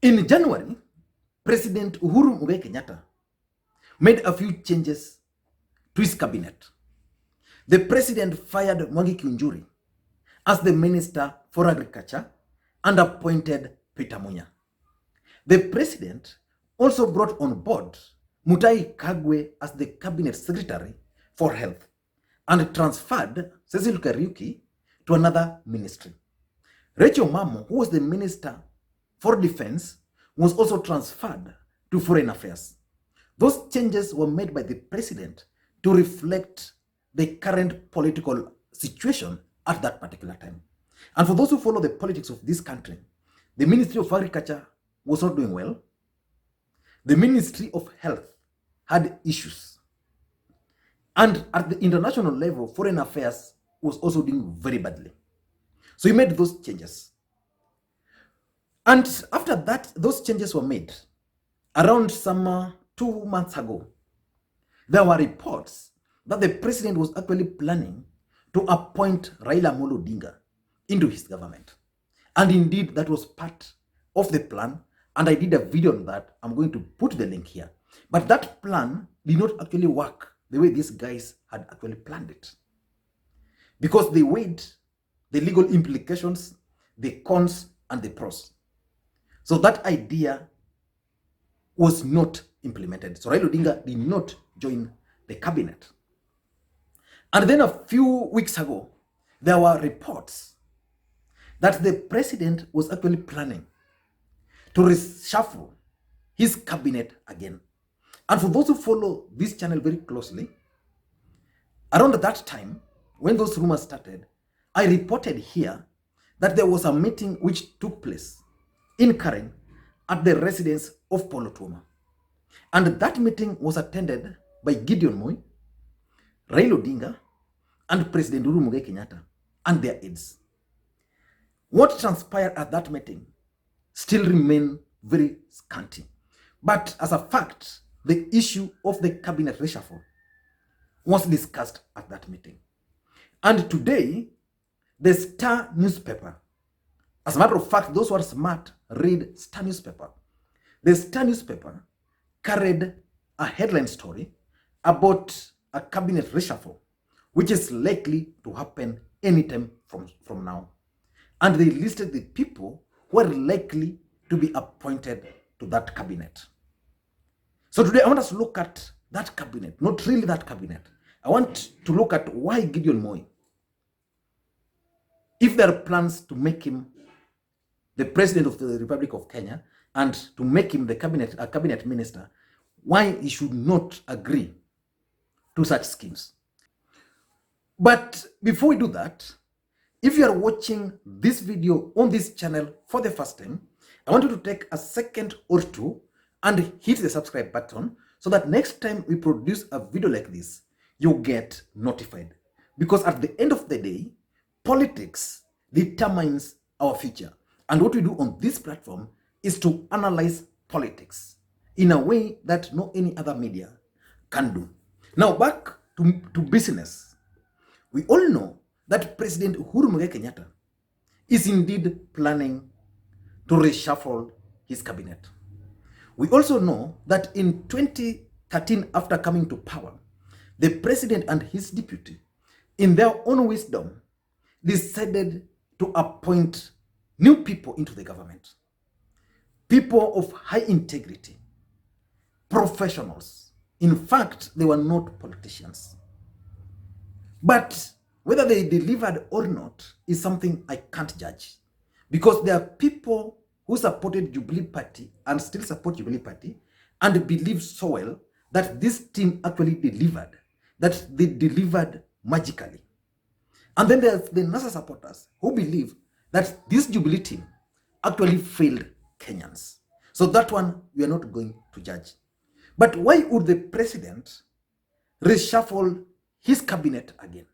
In January, President Uhuru Kenyatta made a few changes to his cabinet. The president fired Mwangi Kiunjuri as the Minister for Agriculture and appointed Peter Munya. The president also brought on board Mutai Kagwe as the Cabinet Secretary for Health and transferred Cecil Kariuki to another ministry. Rachel Mamo, who was the Minister for Defense, was also transferred to Foreign Affairs. Those changes were made by the president to reflect the current political situation at that particular time. And for those who follow the politics of this country, the Ministry of Agriculture was not doing well. The Ministry of Health had issues. And at the international level, Foreign Affairs was also doing very badly. So he made those changes. And after that, those changes were made. Around some 2 months ago, there were reports that the president was actually planning to appoint Raila Odinga into his government. And indeed, that was part of the plan. And I did a video on that. I'm going to put the link here. But that plan did not actually work the way these guys had actually planned it. Because they weighed the legal implications, the cons, and the pros. So that idea was not implemented. So Raila Odinga did not join the cabinet. And then a few weeks ago, there were reports that the president was actually planning to reshuffle his cabinet again. And for those who follow this channel very closely, around that time, when those rumors started, I reported here that there was a meeting which took place in Karen at the residence of Paul Otuoma. And that meeting was attended by Gideon Moi, Raila Odinga, and President Uhuru Kenyatta and their aides. What transpired at that meeting still remain very scanty. But as a fact, the issue of the cabinet reshuffle was discussed at that meeting. And today, the Star newspaper, as a matter of fact, those who are smart read Star newspaper. The Star newspaper carried a headline story about a cabinet reshuffle, which is likely to happen anytime from now. And they listed the people who are likely to be appointed to that cabinet. So today I want us to look at that cabinet, not really that cabinet. I want to look at why Gideon Moi, if there are plans to make him the president of the Republic of Kenya and to make him a cabinet minister, why he should not agree to such schemes. But before we do that, if you are watching this video on this channel for the first time, I want you to take a second or two and hit the subscribe button so that next time we produce a video like this, you get notified. Because at the end of the day, politics determines our future. And what we do on this platform is to analyze politics in a way that no any other media can do. Now back to business. We all know that President Uhuru Kenyatta is indeed planning to reshuffle his cabinet. We also know that in 2013, after coming to power, the president and his deputy, in their own wisdom, decided to appoint new people into the government. People of high integrity, professionals. In fact, they were not politicians. But whether they delivered or not is something I can't judge. Because there are people who supported Jubilee Party and still support Jubilee Party and believe so well that this team actually delivered, that they delivered magically. And then there's the NASA supporters who believe that this Jubilee team actually failed Kenyans. So that one we are not going to judge. But why would the president reshuffle his cabinet again?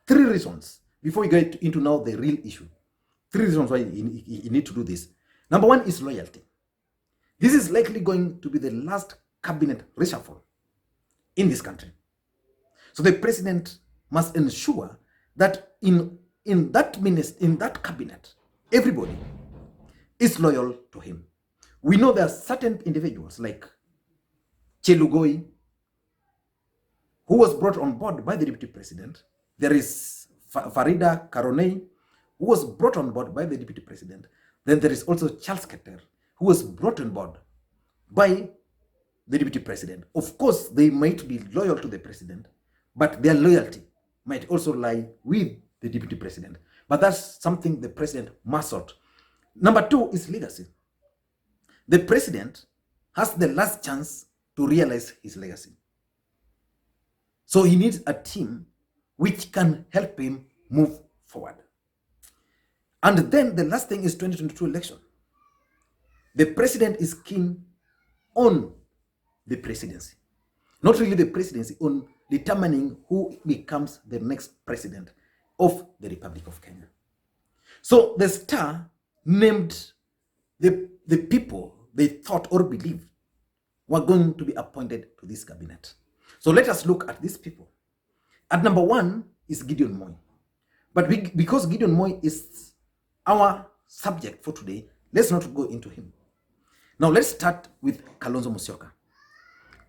3 reasons before we get into now the real issue. 3 reasons why you need to do this. Number 1 is loyalty. This is likely going to be the last cabinet reshuffle in this country. So the president must ensure that in that cabinet, everybody is loyal to him. We know there are certain individuals like Chelugoi, who was brought on board by the deputy president. There is Farida Karonei, who was brought on board by the deputy president. Then there is also Charles Keter, who was brought on board by the deputy president. Of course, they might be loyal to the president, but their loyalty might also lie with the deputy president. But that's something the president must sort. Number two is legacy. The president has the last chance to realize his legacy. So he needs a team which can help him move forward. And then the last thing is 2022 election. The president is keen on the presidency. Not really the presidency, on determining who becomes the next president of the Republic of Kenya. So the star named the people they thought or believed were going to be appointed to this cabinet. So let us look at these people. At number one is Gideon Moi. But because Gideon Moi is our subject for today, let's not go into him. Now let's start with Kalonzo Musyoka.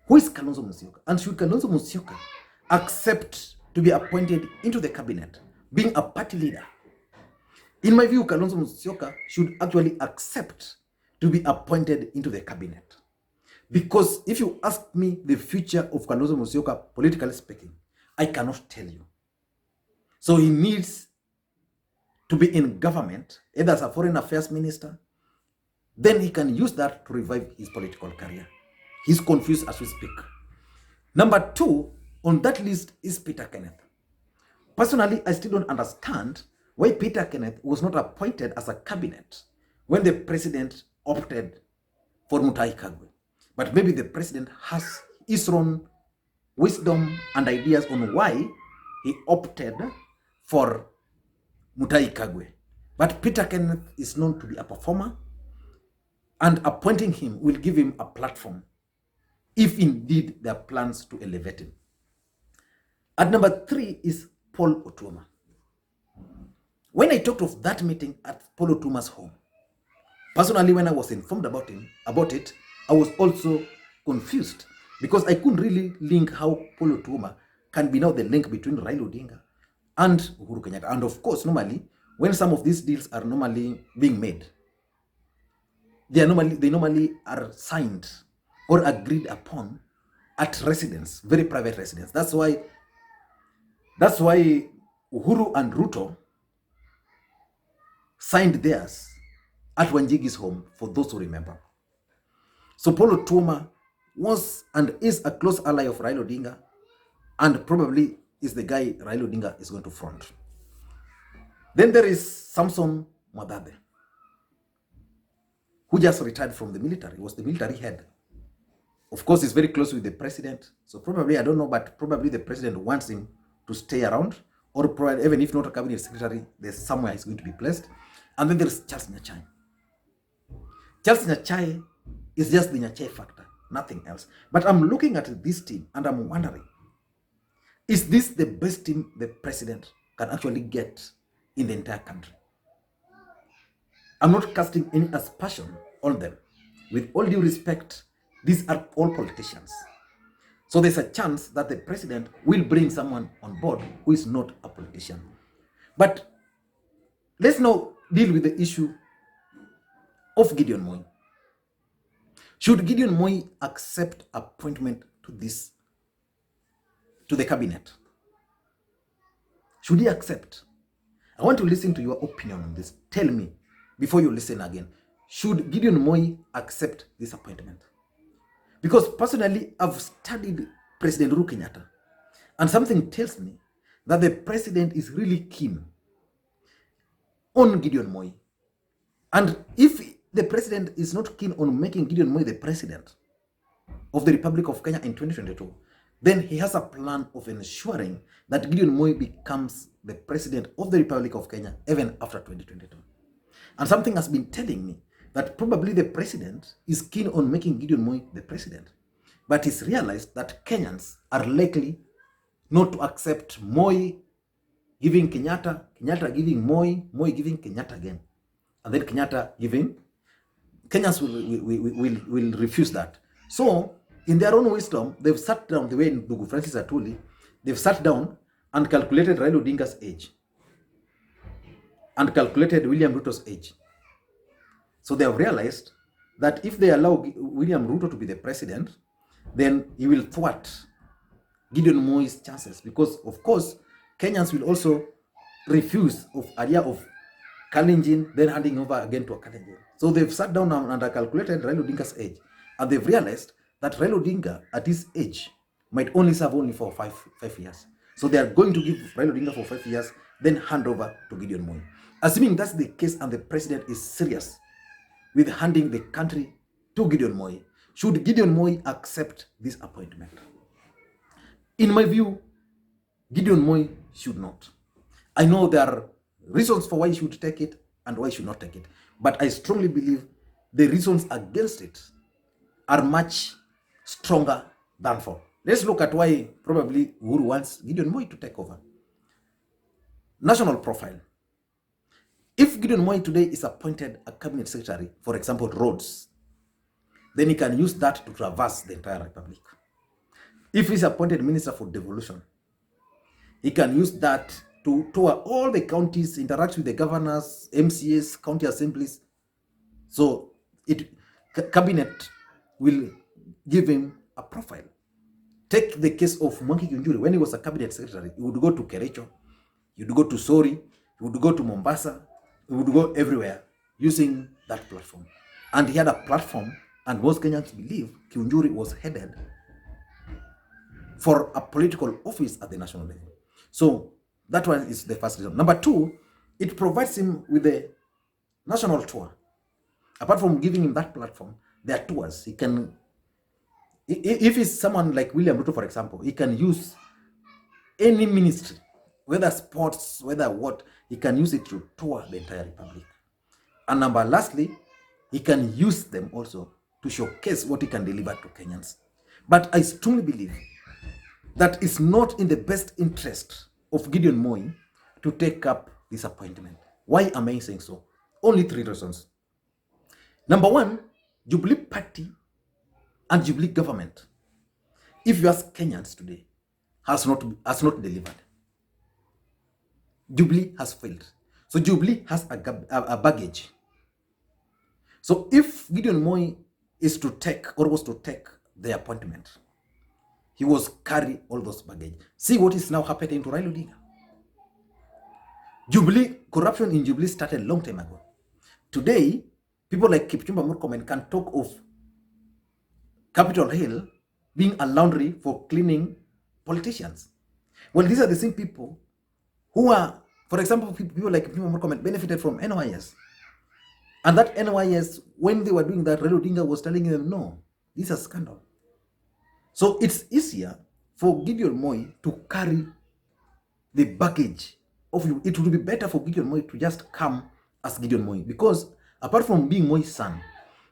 Who is Kalonzo Musyoka? And should Kalonzo Musyoka accept to be appointed into the cabinet, being a party leader? In my view, Kalonzo Musyoka should actually accept to be appointed into the cabinet. Because if you ask me the future of Kalonzo Musyoka, politically speaking, I cannot tell you. So he needs to be in government, either as a foreign affairs minister, then he can use that to revive his political career. He's confused as we speak. Number two on that list is Peter Kenneth. Personally, I still don't understand why Peter Kenneth was not appointed as a cabinet when the president opted for Mutahi Kagwe. But maybe the president has his own wisdom and ideas on why he opted for Mutahi Kagwe. But Peter Kenneth is known to be a performer, and appointing him will give him a platform if indeed there are plans to elevate him. At number three is Paul Otuoma. When I talked of that meeting at Paul Otuoma's home, personally, when I was informed about it, I was also confused because I couldn't really link how Paul Otuoma can be now the link between Raila Odinga and Uhuru Kenyatta. And of course, normally, when some of these deals are normally being made, they normally are signed or agreed upon at residence, very private residence. That's why Uhuru and Ruto signed theirs at Wanjigi's home, for those who remember. So Paul Otuoma was and is a close ally of Raila Odinga, and probably is the guy Raila Odinga is going to front. Then there is Samson Mwadabe, who just retired from the military. He was the military head. Of course, he's very close with the president. So probably, I don't know, but probably the president wants him to stay around, or probably, even if not a cabinet secretary, there's somewhere he's going to be placed. And then there's Charles Nyachai. Charles Nyachai is just the Nyachai factor, nothing else. But I'm looking at this team and I'm wondering, is this the best team the president can actually get in the entire country? I'm not casting any aspersion on them. With all due respect, these are all politicians. So there's a chance that the president will bring someone on board who is not a politician. But let's now deal with the issue of Gideon Moi. Should Gideon Moi accept appointment to the cabinet? Should he accept? I want to listen to your opinion on this. Tell me before you listen again. Should Gideon Moi accept this appointment? Because personally, I've studied President Uhuru Kenyatta, and something tells me that the president is really keen on Gideon Moi. And if the president is not keen on making Gideon Moi the president of the Republic of Kenya in 2022, then he has a plan of ensuring that Gideon Moi becomes the president of the Republic of Kenya even after 2022. And something has been telling me that probably the president is keen on making Gideon Moi the president, but he's realized that Kenyans are likely not to accept Moi giving Kenyatta, Kenyatta giving Moi, Moi giving Kenyatta again, and then Kenyatta giving Kenyans will refuse that. So, in their own wisdom, they've sat down, the way in Ndugu Francis Atuli, they've sat down and calculated Raila Odinga's age and calculated William Ruto's age. So they have realized that if they allow William Ruto to be the president, then he will thwart Gideon Moi's chances, because of course Kenyans will also refuse of idea of Kalenjin then handing over again to a Kalenjin. So they've sat down and calculated Raila Odinga's age, and they've realized that Raila Odinga at his age might only serve only for five years. So they are going to give Raila Odinga for 5 years, then hand over to Gideon Moi. Assuming that's the case and the president is serious with handing the country to Gideon Moi, should Gideon Moi accept this appointment? In my view, Gideon Moi should not. I know there are reasons for why he should take it and why he should not take it, but I strongly believe the reasons against it are much stronger than for. Let's look at why probably Uhuru wants Gideon Moi to take over. National profile. If Gideon Moi today is appointed a cabinet secretary, for example, roads, then he can use that to traverse the entire republic. If he's appointed minister for devolution, he can use that to tour all the counties, interact with the governors, MCAs, county assemblies. So cabinet will give him a profile. Take the case of Makwiny Kiunjuri. When he was a cabinet secretary, he would go to Kericho, he would go to Sori, he would go to Mombasa, he would go everywhere using that platform. And he had a platform, and most Kenyans believe Kiunjuri was headed for a political office at the national level. So that one is the first reason. Number two, it provides him with a national tour. Apart from giving him that platform, there are tours. He can, if he's someone like William Ruto, for example, he can use any ministry, whether sports, whether what, he can use it to tour the entire republic. And lastly, he can use them also to showcase what he can deliver to Kenyans. But I strongly believe that it's not in the best interest of Gideon Moi to take up this appointment. Why am I saying so? Only 3 reasons. Number one, Jubilee Party and Jubilee government, if you ask Kenyans today, has not delivered. Jubilee has failed. So Jubilee has a baggage. So if Gideon Moi is to take, or was to take the appointment, he was carry all those baggage. See what is now happening to Raila Odinga. Jubilee, corruption in Jubilee started a long time ago. Today, people like Kipchumba Murkomen can talk of Capitol Hill being a laundry for cleaning politicians. Well, these are the same people who are, for example, people like Kipchumba Murkomen benefited from NYS. And that NYS, when they were doing that, Raila Odinga was telling them, no, this is a scandal. So it's easier for Gideon Moi to carry the baggage of you. It would be better for Gideon Moi to just come as Gideon Moi, because apart from being Moi's son,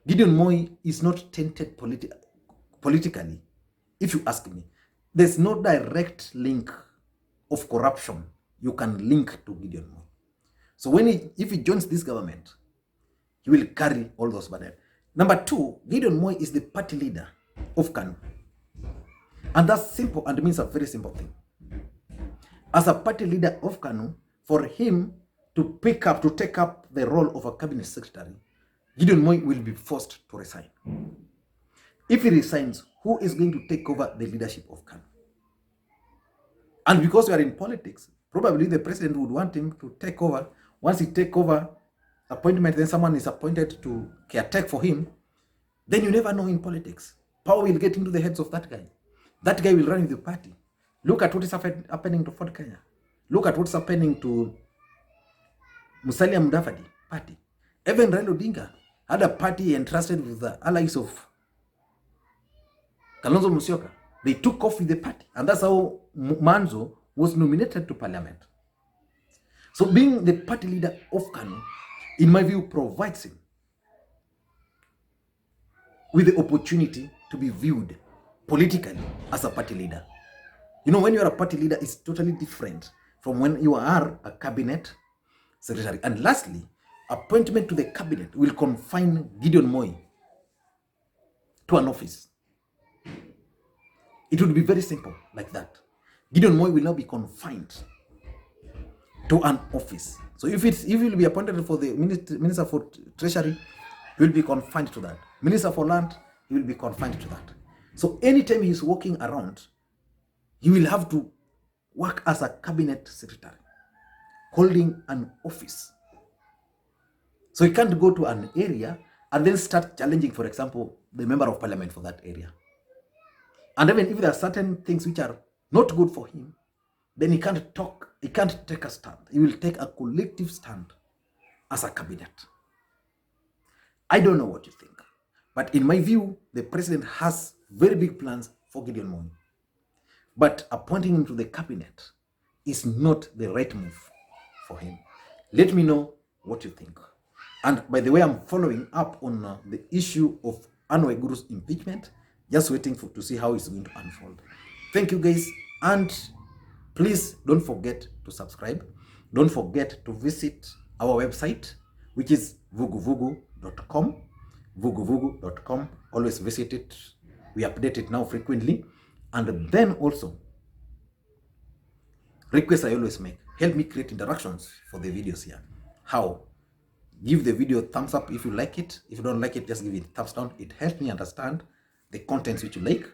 Gideon Moi is not tainted politically. If you ask me, there's no direct link of corruption you can link to Gideon Moi. So if he joins this government, he will carry all those burdens. Number two, Gideon Moi is the party leader of KANU. And that's simple and means a very simple thing. As a party leader of KANU, for him to take up the role of a cabinet secretary, Gideon Moi will be forced to resign. If he resigns, who is going to take over the leadership of KANU? And because we are in politics, probably the president would want him to take over. Once he take over appointment, then someone is appointed to caretake for him. Then you never know in politics. Power will get into the heads of that guy. That guy will run the party. Look at what is happening to Ford Kenya. Look at what's happening to Musalia Mudavadi party. Even Raila Odinga had a party entrusted with the allies of Kalonzo Musyoka. They took off with the party. And that's how Manzo was nominated to parliament. So being the party leader of KANU, in my view, provides him with the opportunity to be viewed politically as a party leader. You know, when you are a party leader, it's totally different from when you are a cabinet secretary. And lastly, appointment to the cabinet will confine Gideon Moi to an office. It would be very simple like that. Gideon Moi will now be confined to an office. So if he will be appointed for the Minister for Treasury, he will be confined to that. Minister for Land, he will be confined to that. So anytime he's walking around, he will have to work as a cabinet secretary, holding an office. So he can't go to an area and then start challenging, for example, the member of parliament for that area. And even if there are certain things which are not good for him, then he can't talk, he can't take a stand. He will take a collective stand as a cabinet. I don't know what you think, but in my view, the president has very big plans for Gideon Moi. But appointing him to the cabinet is not the right move for him. Let me know what you think. And by the way, I'm following up on the issue of Anne Waiguru's impeachment, just waiting to see how it's going to unfold. Thank you guys, and please don't forget to subscribe. Don't forget to visit our website, which is vuguvugu.com. vuguvugu.com. Always visit it. We update it now frequently. And then also, requests I always make. Help me create interactions for the videos here. How? Give the video a thumbs up if you like it. If you don't like it, just give it a thumbs down. It helps me understand the contents which you like.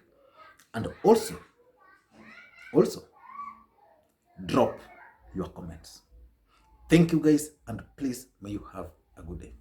And also, drop your comments. Thank you guys, and please may you have a good day.